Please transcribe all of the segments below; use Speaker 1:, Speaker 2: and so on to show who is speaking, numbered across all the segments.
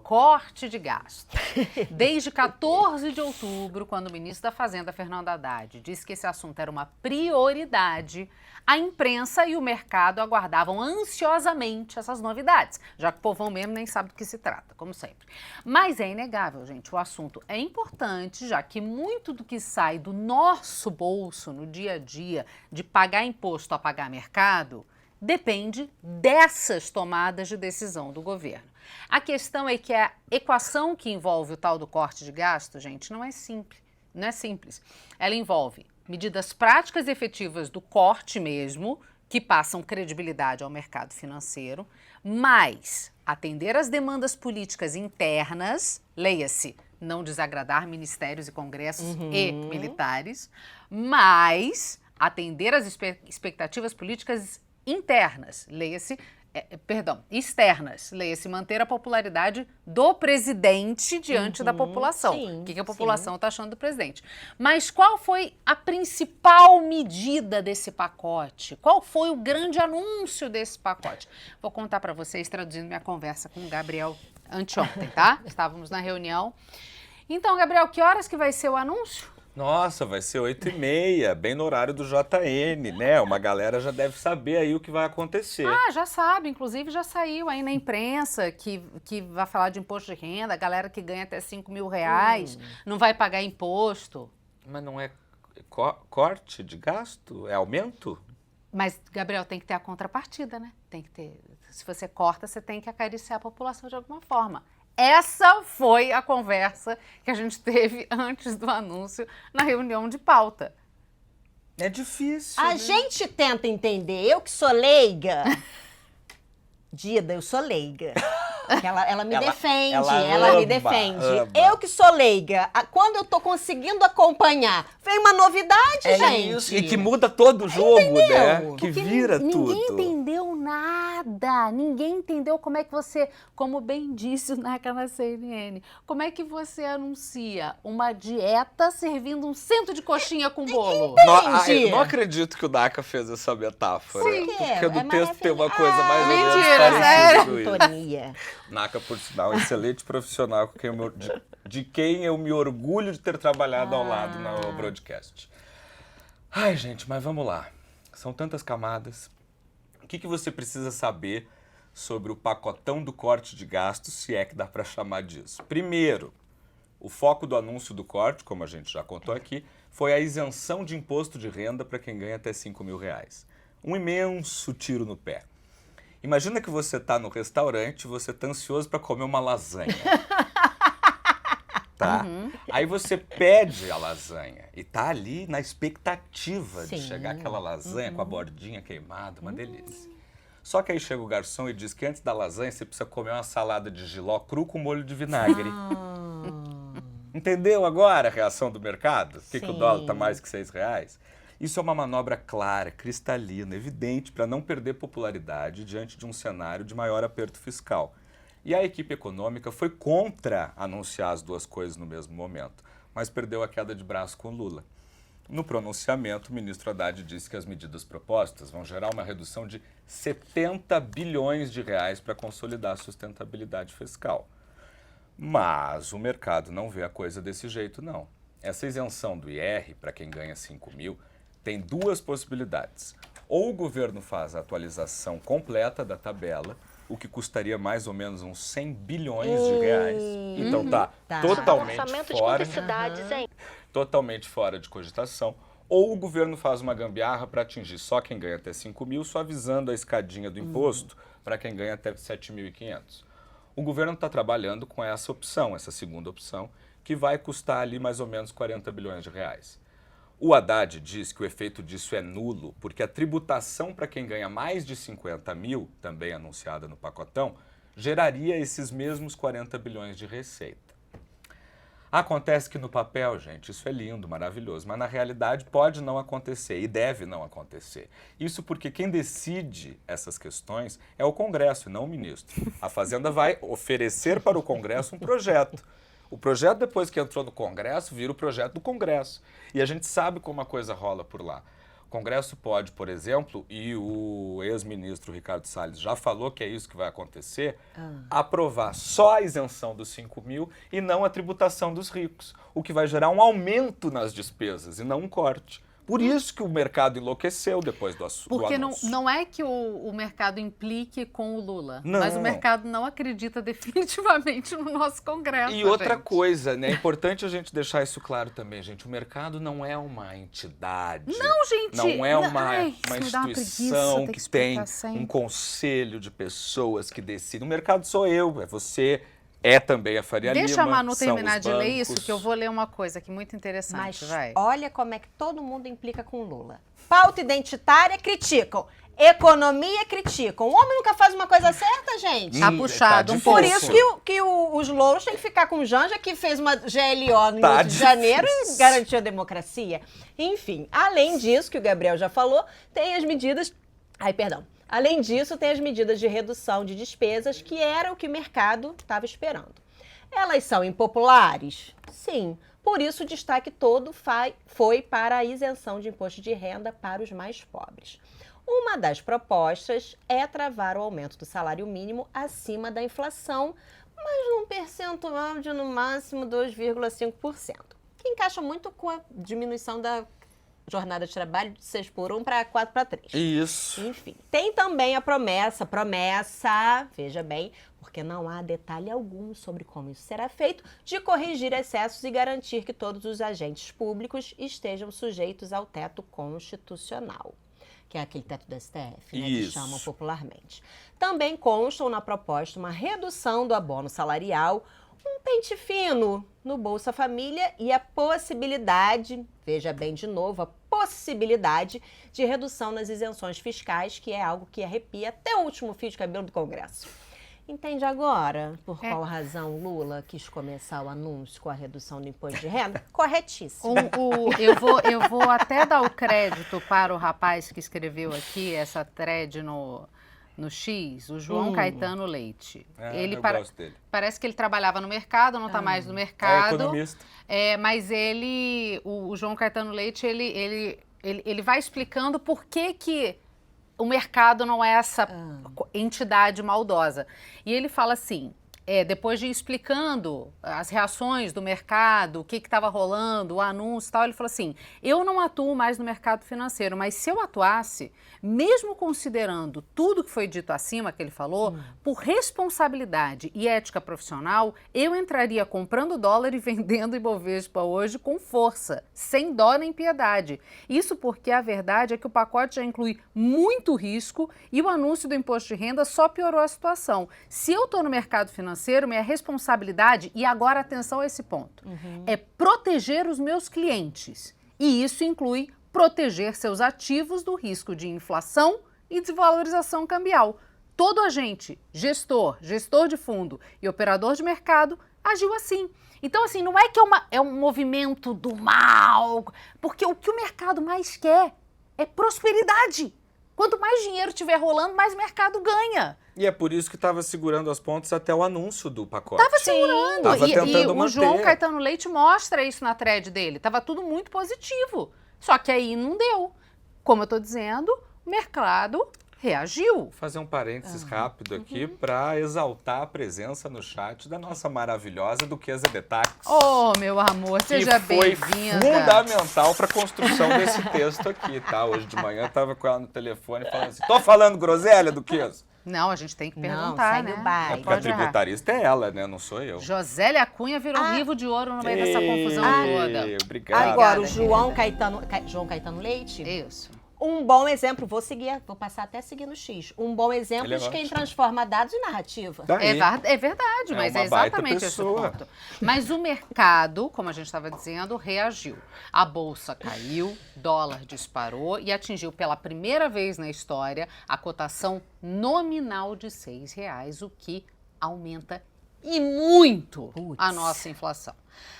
Speaker 1: corte de gasto. Desde 14 de outubro, quando o ministro da Fazenda, Fernando Haddad, disse que esse assunto era uma prioridade, a imprensa e o mercado aguardavam ansiosamente essas novidades, já que o povão mesmo nem sabe do que se trata, como sempre. Mas é inegável, gente, o assunto é importante, já que muito do que sai do nosso bolso no dia a dia, de pagar imposto a pagar mercado, depende dessas tomadas de decisão do governo. A questão é que a equação que envolve o tal do corte de gasto, gente, não é simples. Ela envolve medidas práticas e efetivas do corte mesmo, que passam credibilidade ao mercado financeiro, mas atender às demandas políticas internas, leia-se, não desagradar ministérios e congressos e militares, mas atender às expectativas políticas internas, externas, leia-se manter a popularidade do presidente diante da população.
Speaker 2: Sim,
Speaker 1: o que a população está achando do presidente. Mas qual foi a principal medida desse pacote? Qual foi o grande anúncio desse pacote? Vou contar para vocês, traduzindo minha conversa com o Gabriel anteontem, tá? Estávamos na reunião. Então, Gabriel, que horas que vai ser o anúncio?
Speaker 3: Nossa, vai ser 8h30, bem no horário do JN, né? Uma galera já deve saber aí o que vai acontecer.
Speaker 1: Ah, já sabe, inclusive já saiu aí na imprensa que vai falar de imposto de renda, a galera que ganha até R$5.000 não vai pagar imposto.
Speaker 3: Mas não é corte de gasto? É aumento?
Speaker 1: Mas, Gabriel, tem que ter a contrapartida, né? Tem que ter. Se você corta, você tem que acariciar a população de alguma forma. Essa foi a conversa que a gente teve antes do anúncio na reunião de pauta.
Speaker 3: É difícil,
Speaker 2: A
Speaker 3: né?
Speaker 2: gente tenta entender, eu que sou leiga. Dida, eu sou leiga. Ela me defende, ela me defende.
Speaker 3: ama.
Speaker 2: Eu que sou leiga, quando eu tô conseguindo acompanhar, vem uma novidade, gente.
Speaker 3: Isso, e que muda todo o jogo, né? Que
Speaker 1: Porque
Speaker 3: vira tudo.
Speaker 1: Ninguém entendeu nada. Ninguém entendeu como é que você, como bem disse o Naka na CNN, como é que você anuncia uma dieta servindo um cento de coxinha com bolo?
Speaker 2: Entendi.
Speaker 3: Eu não acredito que o Naka fez essa metáfora.
Speaker 2: Por quê?
Speaker 3: Porque no
Speaker 2: É
Speaker 3: texto tem uma
Speaker 2: maravilhoso.
Speaker 3: coisa mais ou menos
Speaker 1: mentira,
Speaker 3: parecida
Speaker 1: sério?
Speaker 3: com isso.
Speaker 2: Sintonia.
Speaker 3: Naka, por sinal, um excelente profissional de quem eu me orgulho de ter trabalhado ao lado no broadcast. Ai, gente, mas vamos lá. São tantas camadas. O que você precisa saber sobre o pacotão do corte de gastos, se é que dá para chamar disso? Primeiro, o foco do anúncio do corte, como a gente já contou aqui, foi a isenção de imposto de renda para quem ganha até R$5.000. Um imenso tiro no pé. Imagina que você está no restaurante, você está ansioso para comer uma lasanha. Tá? Aí você pede a lasanha e tá ali na expectativa de chegar aquela lasanha com a bordinha queimada, uma delícia. Só que aí chega o garçom e diz que antes da lasanha você precisa comer uma salada de jiló cru com molho de vinagre. Entendeu agora a reação do mercado? Por que o dólar está mais que R$6? Isso é uma manobra clara, cristalina, evidente para não perder popularidade diante de um cenário de maior aperto fiscal. E a equipe econômica foi contra anunciar as duas coisas no mesmo momento, mas perdeu a queda de braço com Lula. No pronunciamento, o ministro Haddad disse que as medidas propostas vão gerar uma redução de R$70 bilhões para consolidar a sustentabilidade fiscal. Mas o mercado não vê a coisa desse jeito, não. Essa isenção do IR para quem ganha R$5.000 tem duas possibilidades. Ou o governo faz a atualização completa da tabela, o que custaria mais ou menos uns R$100 bilhões. Então tá totalmente
Speaker 4: Orçamento
Speaker 3: fora.
Speaker 4: de publicidades, hein?
Speaker 3: Totalmente fora de cogitação. Ou o governo faz uma gambiarra para atingir só quem ganha até R$5.000, suavizando a escadinha do imposto para quem ganha até R$7.500. O governo está trabalhando com essa opção, essa segunda opção, que vai custar ali mais ou menos R$40 bilhões. O Haddad diz que o efeito disso é nulo, porque a tributação para quem ganha mais de R$50.000, também anunciada no pacotão, geraria esses mesmos R$40 bilhões de receita. Acontece que no papel, gente, isso é lindo, maravilhoso, mas na realidade pode não acontecer e deve não acontecer. Isso porque quem decide essas questões é o Congresso e não o ministro. A Fazenda vai oferecer para o Congresso um projeto. O projeto, depois que entrou no Congresso, vira o projeto do Congresso. E a gente sabe como a coisa rola por lá. Congresso pode, por exemplo, e o ex-ministro Ricardo Salles já falou que é isso que vai acontecer, aprovar só a isenção dos 5 mil e não a tributação dos ricos, o que vai gerar um aumento nas despesas e não um corte. Por isso que o mercado enlouqueceu depois do anúncio.
Speaker 1: Porque não é que o mercado implique com o Lula,
Speaker 3: Não.
Speaker 1: mas o mercado não acredita definitivamente no nosso Congresso.
Speaker 3: E outra coisa, né? É importante a gente deixar isso claro também, gente. O mercado não é uma entidade.
Speaker 1: Não, gente.
Speaker 3: Não é uma
Speaker 1: Ai, isso me dá uma
Speaker 3: instituição
Speaker 1: preguiça,
Speaker 3: que tem
Speaker 1: explicar sempre.
Speaker 3: um conselho de pessoas que decidem. O mercado sou eu, é você, é também a Faria Lima.
Speaker 1: Deixa a Manu
Speaker 3: são
Speaker 1: terminar
Speaker 3: os
Speaker 1: de ler
Speaker 3: bancos.
Speaker 1: isso, que eu vou ler uma coisa aqui muito interessante,
Speaker 2: Mas
Speaker 1: vai.
Speaker 2: olha como é que todo mundo implica com o Lula. Pauta identitária, criticam. Economia, criticam. O homem nunca faz uma coisa certa, gente.
Speaker 1: Tá puxado um
Speaker 3: difícil.
Speaker 1: pouco.
Speaker 2: Por isso que os louros têm que ficar com o Janja, que fez uma GLO no
Speaker 3: Tá
Speaker 2: Rio de Janeiro e
Speaker 3: difícil.
Speaker 2: garantiu a democracia. Enfim, além disso, que o Gabriel já falou, tem as medidas... Além disso, tem as medidas de redução de despesas, que era o que o mercado estava esperando. Elas são impopulares? Sim. Por isso, o destaque todo foi para a isenção de imposto de renda para os mais pobres. Uma das propostas é travar o aumento do salário mínimo acima da inflação, mas num percentual de no máximo 2,5%, que encaixa muito com a diminuição da jornada de trabalho de 6 por 1 para 4 para 3.
Speaker 3: Isso.
Speaker 2: Enfim, tem também a promessa, veja bem, porque não há detalhe algum sobre como isso será feito, de corrigir excessos e garantir que todos os agentes públicos estejam sujeitos ao teto constitucional, que é aquele teto do STF, né, que
Speaker 3: Isso.
Speaker 2: chamam popularmente. Também constam na proposta uma redução do abono salarial, um pente fino no Bolsa Família e a possibilidade, veja bem de novo, a possibilidade de redução nas isenções fiscais, que é algo que arrepia até o último fio de cabelo do Congresso. Entende agora por qual razão Lula quis começar o anúncio com a redução do imposto de renda? Corretíssimo.
Speaker 1: Eu vou até dar o crédito para o rapaz que escreveu aqui essa thread no X, o João Caetano Leite.
Speaker 3: Eu gosto dele.
Speaker 1: Parece que ele trabalhava no mercado, não está mais no
Speaker 3: É
Speaker 1: mercado.
Speaker 3: economista.
Speaker 1: Mas o João Caetano Leite, ele vai explicando por que o mercado não é essa entidade maldosa. E ele fala assim, depois de ir explicando as reações do mercado, o que estava rolando, o anúncio e tal, ele falou assim, eu não atuo mais no mercado financeiro, mas se eu atuasse, mesmo considerando tudo que foi dito acima, que ele falou, por responsabilidade e ética profissional, eu entraria comprando dólar e vendendo Ibovespa hoje com força, sem dó nem piedade. Isso porque a verdade é que o pacote já inclui muito risco e o anúncio do imposto de renda só piorou a situação. Se eu estou no mercado financeiro, minha responsabilidade, e agora atenção a esse ponto, é proteger os meus clientes. E isso inclui proteger seus ativos do risco de inflação e desvalorização cambial. Todo agente, gestor de fundo e operador de mercado agiu assim. Então, assim, não é que é um movimento do mal, porque o que o mercado mais quer é prosperidade. Quanto mais dinheiro estiver rolando, mais o mercado ganha.
Speaker 3: E é por isso que estava segurando as pontas até o anúncio do pacote.
Speaker 1: Estava segurando.
Speaker 3: Tava
Speaker 1: E
Speaker 3: tentando
Speaker 1: o
Speaker 3: manter.
Speaker 1: João Caetano Leite mostra isso na thread dele. Estava tudo muito positivo. Só que aí não deu. Como eu estou dizendo, o mercado reagiu.
Speaker 3: Vou fazer um parênteses rápido aqui para exaltar a presença no chat da nossa maravilhosa Duquesa de Tax.
Speaker 1: Oh, meu amor, seja
Speaker 3: que foi
Speaker 1: bem-vinda.
Speaker 3: fundamental para a construção desse texto aqui, tá? Hoje de manhã eu estava com ela no telefone falando assim, tô falando groselha, Duquesa?
Speaker 1: Não, a gente tem que
Speaker 2: Não,
Speaker 1: perguntar,
Speaker 2: segue
Speaker 1: né?
Speaker 2: o baile.
Speaker 3: É porque a
Speaker 1: Pode errar.
Speaker 3: tributarista é ela, né? Não sou eu.
Speaker 1: Josélia Cunha virou rivo de ouro no meio dessa confusão toda.
Speaker 3: Obrigado.
Speaker 2: Agora, o
Speaker 1: Obrigada,
Speaker 2: João Caetano Leite,
Speaker 1: Isso.
Speaker 2: um bom exemplo, vou passar até seguir no X, um bom exemplo
Speaker 3: Ele é
Speaker 2: de quem
Speaker 3: ótimo.
Speaker 2: transforma dados em narrativa.
Speaker 3: Tá aí.
Speaker 1: É verdade, mas
Speaker 3: uma
Speaker 1: é
Speaker 3: baita
Speaker 1: exatamente esse o
Speaker 3: pessoa.
Speaker 1: ponto. Mas o mercado, como a gente estava dizendo, reagiu. A bolsa caiu, dólar disparou e atingiu pela primeira vez na história a cotação nominal de R$6, o que aumenta e muito a nossa inflação.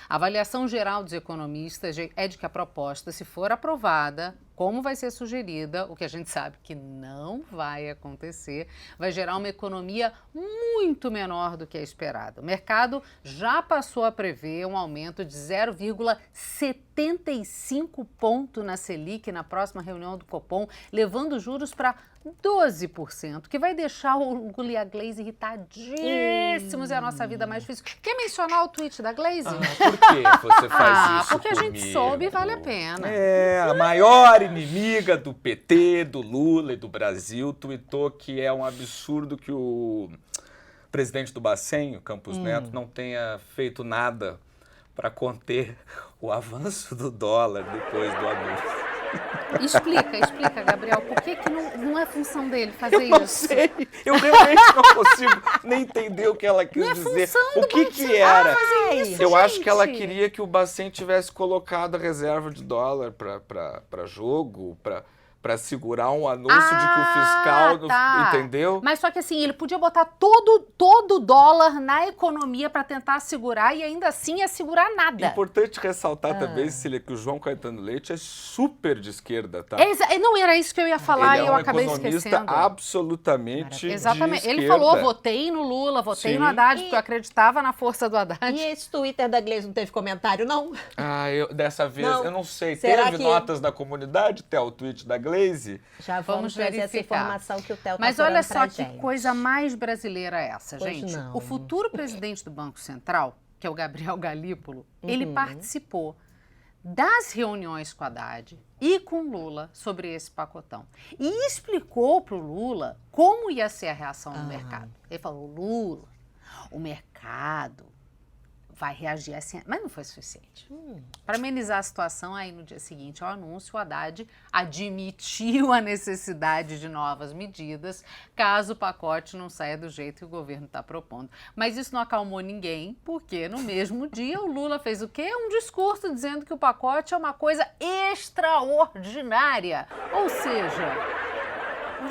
Speaker 1: A avaliação geral dos economistas é de que a proposta, se for aprovada, como vai ser sugerida, o que a gente sabe que não vai acontecer, vai gerar uma economia muito menor do que a esperada. O mercado já passou a prever um aumento de 0,75 ponto na Selic na próxima reunião do Copom, levando os juros para 12%, que vai deixar o Lula e a Glaze irritadíssimos e a nossa vida mais difícil. Quer mencionar o tweet da Glaze?
Speaker 3: Por que você faz isso
Speaker 1: porque a gente
Speaker 3: comigo?
Speaker 1: soube e vale a pena.
Speaker 3: É, a maior inimiga do PT, do Lula e do Brasil, tuitou que é um absurdo que o presidente do Bacen, o Campos Neto, não tenha feito nada para conter o avanço do dólar depois do anúncio.
Speaker 1: Explica, Gabriel, por que não é função dele fazer
Speaker 3: Eu não
Speaker 1: isso?
Speaker 3: sei, eu realmente não consigo nem entender o que ela quis dizer. O que era? Eu acho que ela queria que o Bacen tivesse colocado a reserva de dólar para jogo, para segurar um anúncio de que o fiscal, entendeu?
Speaker 1: Mas só que assim, ele podia botar todo o dólar na economia para tentar segurar e ainda assim ia segurar nada.
Speaker 3: Importante ressaltar também, Cecília, que o João Caetano Leite é super de esquerda, tá?
Speaker 1: Não era isso que eu ia falar
Speaker 3: Ele
Speaker 1: e eu acabei
Speaker 3: economista
Speaker 1: esquecendo.
Speaker 3: absolutamente
Speaker 1: Exatamente.
Speaker 3: de
Speaker 1: Ele
Speaker 3: esquerda.
Speaker 1: falou, votei no Lula, votei no Haddad, porque eu acreditava na força do Haddad.
Speaker 2: E esse Twitter da Glaze não teve comentário, não?
Speaker 3: Dessa vez,
Speaker 2: Não.
Speaker 3: eu não sei.
Speaker 2: Será
Speaker 3: Teve
Speaker 2: que-
Speaker 3: notas da comunidade, Theo, o tweet da Glaze?
Speaker 2: Já vamos trazer essa
Speaker 1: verificar.
Speaker 2: informação que o Theo
Speaker 1: Mas
Speaker 2: tá
Speaker 1: olha
Speaker 2: apurando pra
Speaker 1: só que
Speaker 2: gente.
Speaker 1: coisa mais brasileira é essa,
Speaker 2: Pois
Speaker 1: gente.
Speaker 2: não.
Speaker 1: O futuro presidente do Banco Central, que é o Gabriel Galípolo, ele participou das reuniões com a Haddad e com Lula sobre esse pacotão. E explicou para o Lula como ia ser a reação do mercado. Ele falou, Lula, o mercado vai reagir assim, mas não foi suficiente. Para amenizar a situação, aí no dia seguinte ao anúncio, o Haddad admitiu a necessidade de novas medidas, caso o pacote não saia do jeito que o governo está propondo. Mas isso não acalmou ninguém, porque no mesmo dia o Lula fez o quê? Um discurso dizendo que o pacote é uma coisa extraordinária. Ou seja,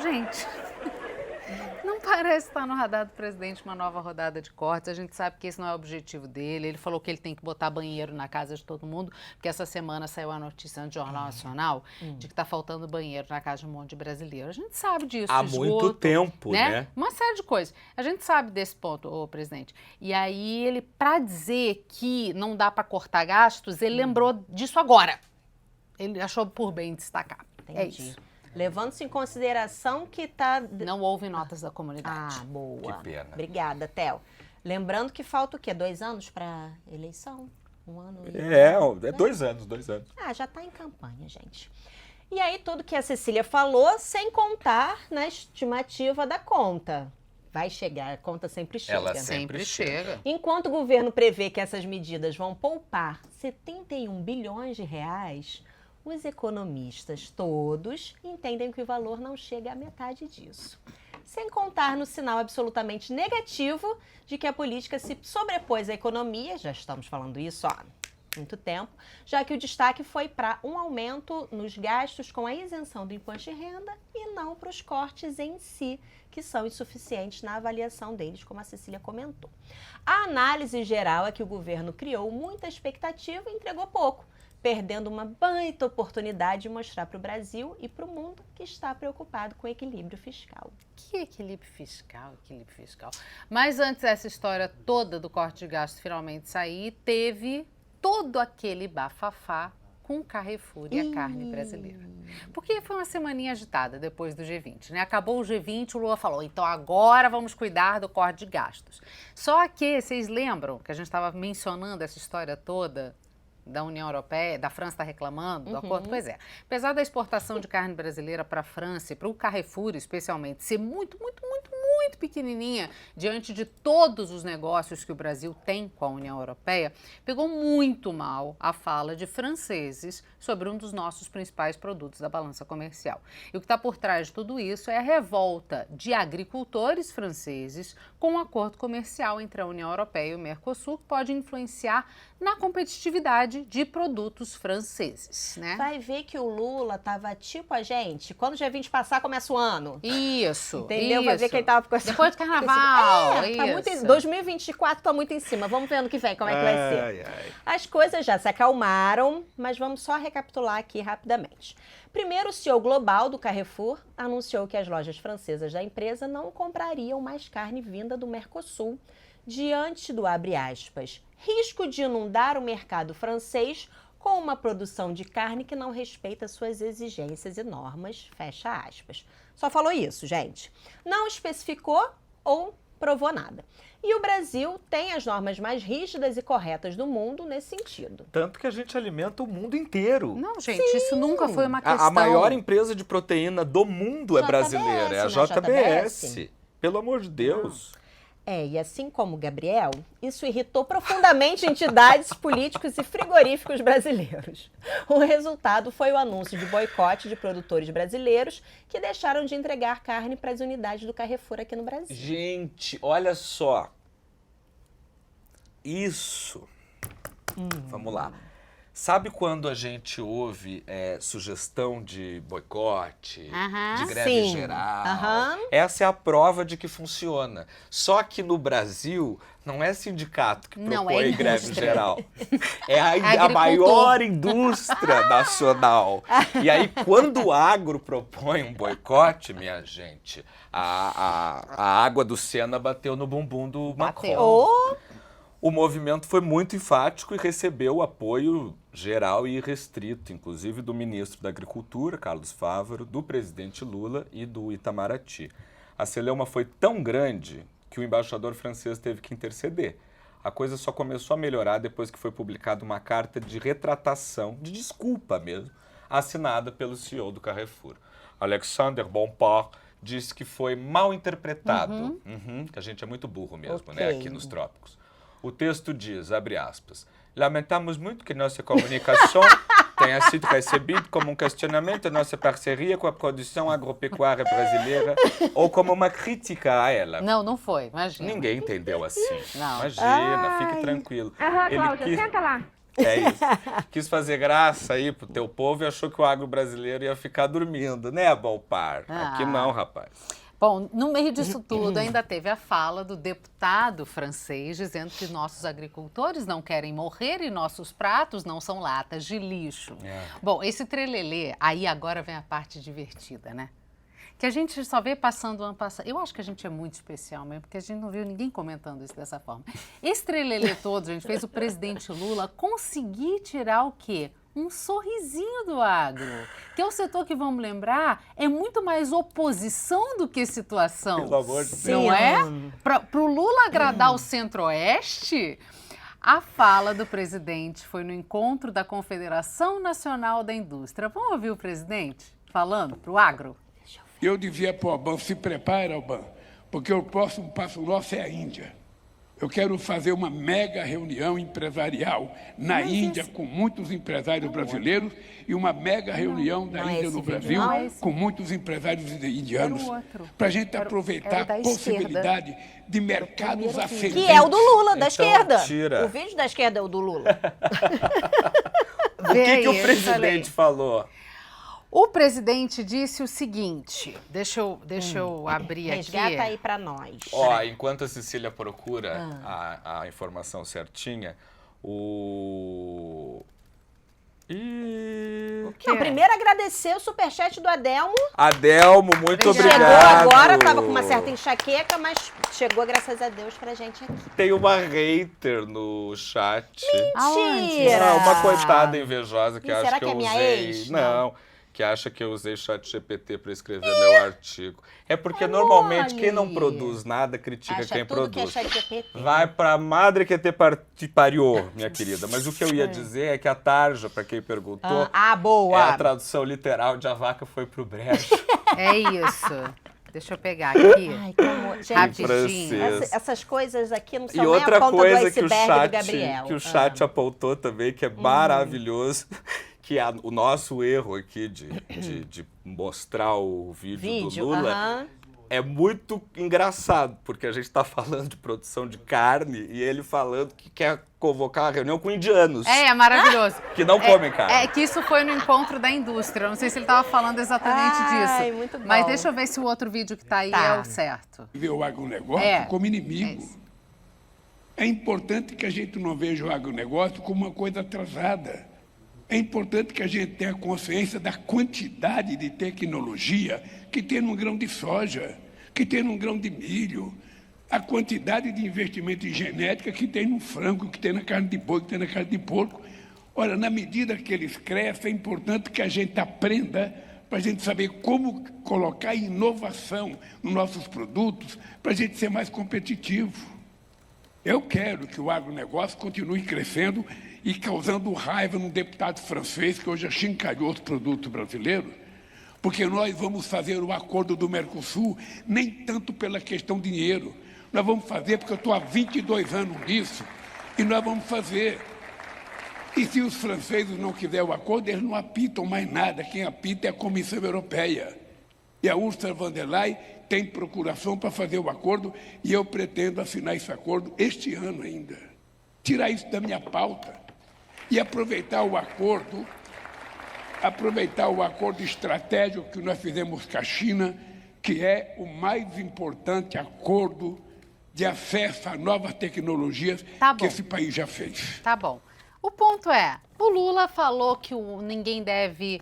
Speaker 1: gente... Não parece estar no radar do presidente uma nova rodada de cortes. A gente sabe que esse não é o objetivo dele. Ele falou que ele tem que botar banheiro na casa de todo mundo, porque essa semana saiu a notícia no Jornal Nacional de que está faltando banheiro na casa de um monte de brasileiro. A gente sabe disso.
Speaker 3: Há
Speaker 1: esgoto,
Speaker 3: muito tempo, né?
Speaker 1: Uma série de coisas. A gente sabe desse ponto, ô presidente. E aí ele, para dizer que não dá para cortar gastos, ele lembrou disso agora. Ele achou por bem destacar.
Speaker 2: Entendi.
Speaker 1: É isso.
Speaker 2: Levando-se em consideração que tá...
Speaker 1: Não houve notas da comunidade.
Speaker 2: Ah, boa.
Speaker 3: Que pena.
Speaker 2: Obrigada, Theo. Lembrando que falta o quê? 2 anos para eleição? 1 ano?
Speaker 3: É 2 anos, 2 anos.
Speaker 2: Ah, já está em campanha, gente. E aí, tudo que a Cecília falou, sem contar na estimativa da conta. Vai chegar, a conta sempre chega.
Speaker 3: Ela
Speaker 1: Sempre chega.
Speaker 2: Enquanto o governo prevê que essas medidas vão poupar 71 bilhões de reais, os economistas todos entendem que o valor não chega à metade disso. Sem contar no sinal absolutamente negativo de que a política se sobrepôs à economia, já estamos falando isso há muito tempo, já que o destaque foi para um aumento nos gastos com a isenção do imposto de renda e não para os cortes em si, que são insuficientes na avaliação deles, como a Cecília comentou. A análise geral é que o governo criou muita expectativa e entregou pouco, perdendo uma baita oportunidade de mostrar para o Brasil e para o mundo que está preocupado com o equilíbrio fiscal.
Speaker 1: Que equilíbrio fiscal, equilíbrio fiscal. Mas antes dessa história toda do corte de gasto finalmente sair, teve todo aquele bafafá com o Carrefour e a carne brasileira. Porque foi uma semaninha agitada depois do G20, né? Acabou o G20, o Lula falou, então agora vamos cuidar do corte de gastos. Só que, vocês lembram que a gente estava mencionando essa história toda da União Europeia, da França está reclamando do acordo? Pois é. Apesar da exportação de carne brasileira para a França e para o Carrefour, especialmente, ser muito pequenininha diante de todos os negócios que o Brasil tem com a União Europeia, pegou muito mal a fala de franceses sobre um dos nossos principais produtos da balança comercial. E o que está por trás de tudo isso é a revolta de agricultores franceses com um acordo comercial entre a União Europeia e o Mercosul, que pode influenciar na competitividade quantidade de produtos franceses, né?
Speaker 2: Vai ver que o Lula tava tipo a gente. Quando o dia 20 passar, começa o ano.
Speaker 1: Isso,
Speaker 2: Entendeu?
Speaker 1: isso.
Speaker 2: Vai ver que ele tava com essa...
Speaker 1: Depois do carnaval,
Speaker 2: tá muito
Speaker 1: isso.
Speaker 2: 2024 tá muito em cima. Vamos ver ano que vem como é que vai ser.
Speaker 3: Ai, ai.
Speaker 2: As coisas já se acalmaram, mas vamos só recapitular aqui rapidamente. Primeiro, o CEO global do Carrefour anunciou que as lojas francesas da empresa não comprariam mais carne vinda do Mercosul, diante do, abre aspas, risco de inundar o mercado francês com uma produção de carne que não respeita suas exigências e normas, fecha aspas. Só falou isso, gente. Não especificou ou provou nada. E o Brasil tem as normas mais rígidas e corretas do mundo nesse sentido.
Speaker 3: Tanto que a gente alimenta o mundo inteiro.
Speaker 1: Não, gente, isso nunca foi uma questão...
Speaker 3: A maior empresa de proteína do mundo é
Speaker 2: JBS,
Speaker 3: brasileira, é a
Speaker 2: né?
Speaker 3: JBS. Pelo amor de Deus.
Speaker 2: E assim como o Gabriel, isso irritou profundamente entidades, políticos e frigoríficos brasileiros. O resultado foi o anúncio de boicote de produtores brasileiros que deixaram de entregar carne para as unidades do Carrefour aqui no Brasil.
Speaker 3: Gente, olha só. Isso. Vamos lá. Sabe quando a gente ouve sugestão de boicote,
Speaker 1: Aham.
Speaker 3: de greve
Speaker 2: Sim.
Speaker 3: geral?
Speaker 2: Aham.
Speaker 3: Essa é a prova de que funciona. Só que no Brasil, não é sindicato que
Speaker 1: Não,
Speaker 3: propõe
Speaker 1: é
Speaker 3: greve
Speaker 1: indústria.
Speaker 3: geral. É a
Speaker 1: Agricultor.
Speaker 3: maior indústria nacional. E aí, quando o agro propõe um boicote, minha gente, a água do Sena bateu no bumbum do
Speaker 1: Bateu.
Speaker 3: Macron. O movimento foi muito enfático e recebeu apoio geral e irrestrito, inclusive do ministro da Agricultura, Carlos Fávaro, do presidente Lula e do Itamaraty. A celeuma foi tão grande que o embaixador francês teve que interceder. A coisa só começou a melhorar depois que foi publicada uma carta de retratação, de desculpa mesmo, assinada pelo CEO do Carrefour. Alexander Bompard disse que foi mal interpretado, que a gente é muito burro mesmo, né, aqui nos trópicos. O texto diz, abre aspas, lamentamos muito que nossa comunicação tenha sido recebida como um questionamento da nossa parceria com a produção agropecuária brasileira ou como uma crítica a ela.
Speaker 1: Não, não foi, imagina.
Speaker 3: Ninguém entendeu assim.
Speaker 1: Não.
Speaker 3: Imagina, fique tranquilo.
Speaker 4: Cláudia, senta lá.
Speaker 3: É isso. Quis fazer graça aí pro teu povo e achou que o agro brasileiro ia ficar dormindo, né, Balpar? Aqui não, rapaz.
Speaker 1: Bom, no meio disso tudo, ainda teve a fala do deputado francês dizendo que nossos agricultores não querem morrer e nossos pratos não são latas de lixo. Bom, esse trelelê, aí agora vem a parte divertida, né? Que a gente só vê passando o ano passado. Eu acho que a gente é muito especial mesmo, porque a gente não viu ninguém comentando isso dessa forma. Esse trelelê todo, a gente fez o presidente Lula conseguir tirar o quê? Um sorrisinho do agro, que é o setor que, vamos lembrar, é muito mais oposição do que situação.
Speaker 3: Pelo amor de Deus.
Speaker 1: Não é? Para o Lula agradar o Centro-Oeste, a fala do presidente foi no encontro da Confederação Nacional da Indústria. Vamos ouvir o presidente falando para o agro?
Speaker 5: Eu dizia para o Alban, se prepara, Alban, porque o próximo passo nosso é a Índia. Eu quero fazer uma mega reunião empresarial na Índia com muitos empresários brasileiros e uma mega reunião da Índia no Brasil com muitos empresários indianos para a gente aproveitar a possibilidade de mercados ascendentes.
Speaker 2: Que é o do Lula, da esquerda.
Speaker 3: Tira.
Speaker 2: O vídeo da esquerda é o do Lula.
Speaker 3: O que o presidente falou?
Speaker 1: O presidente disse o seguinte, deixa eu abrir aqui.
Speaker 2: Resgata aí pra nós.
Speaker 3: Ó, enquanto a Cecília procura a informação certinha,
Speaker 2: Não, primeiro agradecer o superchat do Adelmo.
Speaker 3: Adelmo, muito obrigado.
Speaker 2: Chegou agora, tava com uma certa enxaqueca, mas chegou, graças a Deus, pra gente aqui.
Speaker 3: Tem uma hater no chat.
Speaker 2: Mentira!
Speaker 3: Uma coitada invejosa que
Speaker 2: E
Speaker 3: acha
Speaker 2: será
Speaker 3: que
Speaker 2: que
Speaker 3: eu
Speaker 2: é minha
Speaker 3: usei...
Speaker 2: ex?
Speaker 3: Não, que acha que eu usei chat GPT para escrever meu artigo. É porque normalmente quem não produz nada critica
Speaker 2: Acha
Speaker 3: quem
Speaker 2: tudo
Speaker 3: produz.
Speaker 2: que é ChatGPT.
Speaker 3: Vai pra madre que te pariu, minha querida. Mas o que eu ia dizer é que a tarja, para quem perguntou,
Speaker 2: boa!
Speaker 3: é a tradução literal de a vaca foi pro brejo.
Speaker 1: É isso. Deixa eu pegar aqui.
Speaker 2: Ai, como... Gente,
Speaker 1: Rapidinho.
Speaker 2: essas coisas aqui não são
Speaker 3: E
Speaker 2: nem
Speaker 3: outra
Speaker 2: a ponta do
Speaker 3: coisa que
Speaker 2: iceberg do Gabriel.
Speaker 3: o chat apontou também, que é maravilhoso, que é o nosso erro aqui de mostrar o vídeo do Lula, é muito engraçado, porque a gente está falando de produção de carne e ele falando que quer convocar uma reunião com indianos.
Speaker 1: É maravilhoso.
Speaker 3: Que não comem carne.
Speaker 1: É que isso foi no encontro da indústria. Eu não sei se ele estava falando exatamente
Speaker 2: Ai,
Speaker 1: disso.
Speaker 2: muito bom.
Speaker 1: Mas deixa eu ver se o outro vídeo que tá aí
Speaker 2: Tá.
Speaker 1: é o certo.
Speaker 5: Ver o agronegócio como inimigo. É importante que a gente não veja o agronegócio como uma coisa atrasada. É importante que a gente tenha consciência da quantidade de tecnologia que tem num grão de soja, que tem num grão de milho, a quantidade de investimento em genética que tem no frango, que tem na carne de boi, que tem na carne de porco. Ora, na medida que eles crescem, é importante que a gente aprenda para a gente saber como colocar inovação nos nossos produtos para a gente ser mais competitivo. Eu quero que o agronegócio continue crescendo e causando raiva num deputado francês que hoje achincalhou os produtos brasileiros, porque nós vamos fazer o acordo do Mercosul nem tanto pela questão dinheiro. Nós vamos fazer porque eu estou há 22 anos nisso e nós vamos fazer. E se os franceses não quiserem o acordo, eles não apitam mais nada. Quem apita é a Comissão Europeia. E a Ursula von der Leyen tem procuração para fazer o acordo e eu pretendo assinar esse acordo este ano ainda. Tirar isso da minha pauta e aproveitar o acordo estratégico que nós fizemos com a China, que é o mais importante acordo de acesso a novas tecnologias que esse país já fez.
Speaker 1: Tá bom. O ponto é, o Lula falou que ninguém deve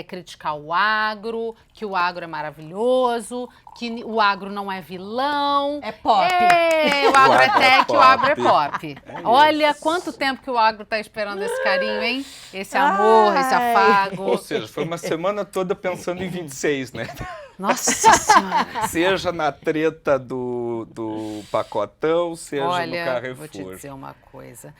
Speaker 1: criticar o agro, que o agro é maravilhoso, que o agro não é vilão.
Speaker 2: É pop.
Speaker 1: O agro é tech, o agro é
Speaker 3: pop.
Speaker 1: pop. Olha quanto tempo que o agro tá esperando esse carinho, hein? Esse amor, esse afago.
Speaker 3: Ou seja, foi uma semana toda pensando em 26, né?
Speaker 1: Nossa Senhora.
Speaker 3: Seja na treta do pacotão, seja
Speaker 1: Olha,
Speaker 3: no Carrefour.
Speaker 1: vou te dizer uma coisa.